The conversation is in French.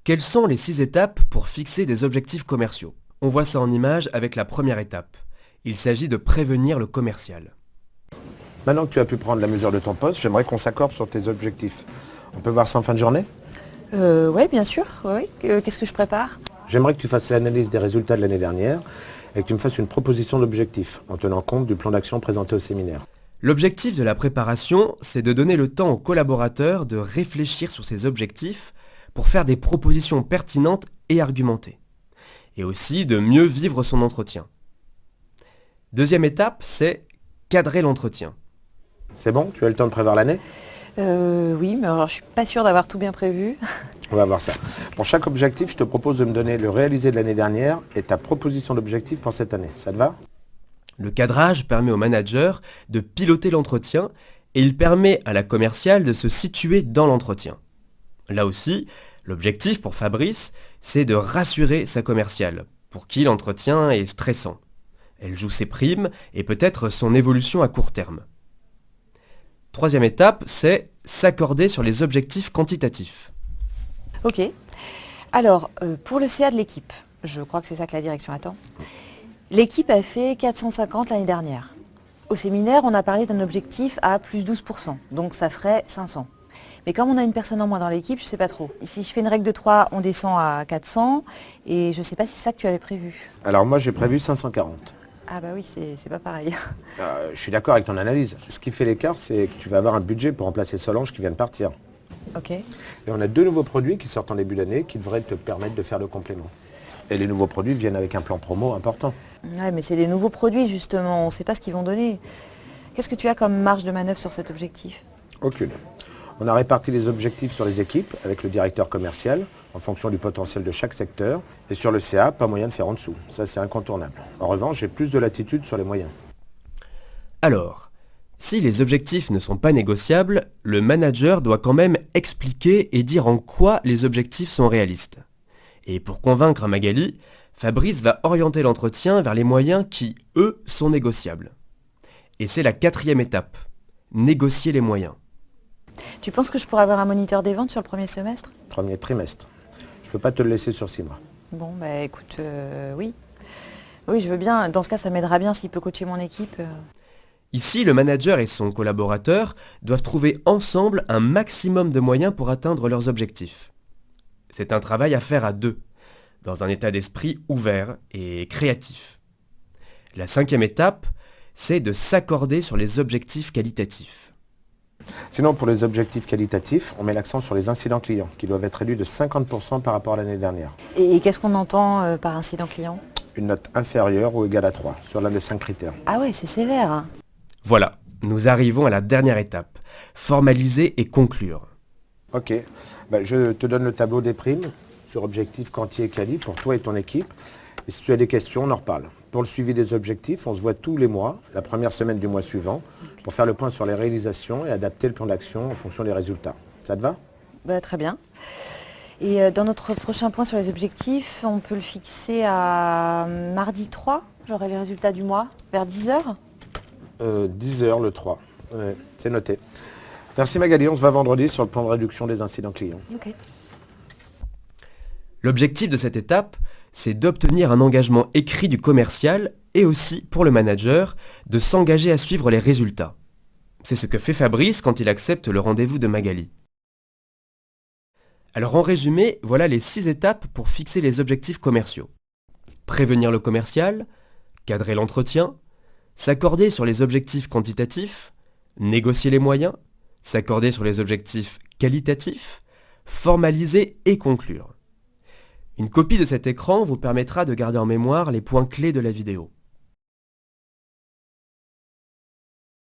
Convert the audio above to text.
Quelles sont les 6 étapes pour fixer des objectifs commerciaux? On voit ça en image avec la première étape. Il s'agit de prévenir le commercial. Maintenant que tu as pu prendre la mesure de ton poste, j'aimerais qu'on s'accorde sur tes objectifs. On peut voir ça en fin de journée? Oui, bien sûr. Oui. Qu'est-ce que je prépare? J'aimerais que tu fasses l'analyse des résultats de l'année dernière et que tu me fasses une proposition d'objectif en tenant compte du plan d'action présenté au séminaire. L'objectif de la préparation, c'est de donner le temps aux collaborateurs de réfléchir sur ces objectifs pour faire des propositions pertinentes et argumentées. Et aussi de mieux vivre son entretien. Deuxième étape, c'est cadrer l'entretien. C'est bon? Tu as le temps de prévoir l'année? Oui, mais alors je suis pas sûre d'avoir tout bien prévu. On va voir ça. Pour chaque objectif, je te propose de me donner le réalisé de l'année dernière et ta proposition d'objectif pour cette année. Ça te va? Le cadrage permet au manager de piloter l'entretien et il permet à la commerciale de se situer dans l'entretien. Là aussi, l'objectif pour Fabrice, c'est de rassurer sa commerciale, pour qui l'entretien est stressant. Elle joue ses primes et peut-être son évolution à court terme. Troisième étape, c'est s'accorder sur les objectifs quantitatifs. Ok. Alors, pour le CA de l'équipe, je crois que c'est ça que la direction attend. L'équipe a fait 450 l'année dernière. Au séminaire, on a parlé d'un objectif à plus 12%, donc ça ferait 500. Mais comme on a une personne en moins dans l'équipe, je ne sais pas trop. Si je fais une règle de 3, on descend à 400, et je ne sais pas si c'est ça que tu avais prévu. Alors moi j'ai prévu 540. Ah bah oui, c'est pas pareil. Je suis d'accord avec ton analyse. Ce qui fait l'écart, c'est que tu vas avoir un budget pour remplacer Solange qui vient de partir. Ok. Et on a 2 nouveaux produits qui sortent en début d'année qui devraient te permettre de faire le complément. Et les nouveaux produits viennent avec un plan promo important. Ouais, mais c'est des nouveaux produits justement, on ne sait pas ce qu'ils vont donner. Qu'est-ce que tu as comme marge de manœuvre sur cet objectif? Aucune. On a réparti les objectifs sur les équipes avec le directeur commercial en fonction du potentiel de chaque secteur. Et sur le CA, pas moyen de faire en dessous. Ça, c'est incontournable. En revanche, j'ai plus de latitude sur les moyens. Alors, si les objectifs ne sont pas négociables, le manager doit quand même expliquer et dire en quoi les objectifs sont réalistes. Et pour convaincre Magali, Fabrice va orienter l'entretien vers les moyens qui, eux, sont négociables. Et c'est la 4e étape, négocier les moyens. Tu penses que je pourrais avoir un moniteur des ventes sur le premier semestre? Premier trimestre. Je ne peux pas te le laisser sur 6 mois. Bon, bah écoute, oui. Oui, je veux bien. Dans ce cas, ça m'aidera bien s'il peut coacher mon équipe. Ici, le manager et son collaborateur doivent trouver ensemble un maximum de moyens pour atteindre leurs objectifs. C'est un travail à faire à 2, dans un état d'esprit ouvert et créatif. La 5e étape, c'est de s'accorder sur les objectifs qualitatifs. Sinon, pour les objectifs qualitatifs, on met l'accent sur les incidents clients qui doivent être réduits de 50% par rapport à l'année dernière. Et qu'est-ce qu'on entend par incident client? Une note inférieure ou égale à 3 sur l'un des 5 critères. Ah ouais, c'est sévère, hein. Voilà, nous arrivons à la dernière étape, formaliser et conclure. Ok, je te donne le tableau des primes sur objectifs quanti et quali pour toi et ton équipe. Et si tu as des questions, on en reparle. Pour le suivi des objectifs, on se voit tous les mois, la première semaine du mois suivant, pour faire le point sur les réalisations et adapter le plan d'action en fonction des résultats. Ça te va? Bah, très bien. Et dans notre prochain point sur les objectifs, on peut le fixer à mardi 3. J'aurai les résultats du mois, vers 10h. 10h le 3. Ouais, c'est noté. Merci Magali, on se voit vendredi sur le plan de réduction des incidents clients. Ok. L'objectif de cette étape, c'est d'obtenir un engagement écrit du commercial et aussi, pour le manager, de s'engager à suivre les résultats. C'est ce que fait Fabrice quand il accepte le rendez-vous de Magali. Alors en résumé, voilà les 6 étapes pour fixer les objectifs commerciaux. Prévenir le commercial, cadrer l'entretien, s'accorder sur les objectifs quantitatifs, négocier les moyens, s'accorder sur les objectifs qualitatifs, formaliser et conclure. Une copie de cet écran vous permettra de garder en mémoire les points clés de la vidéo.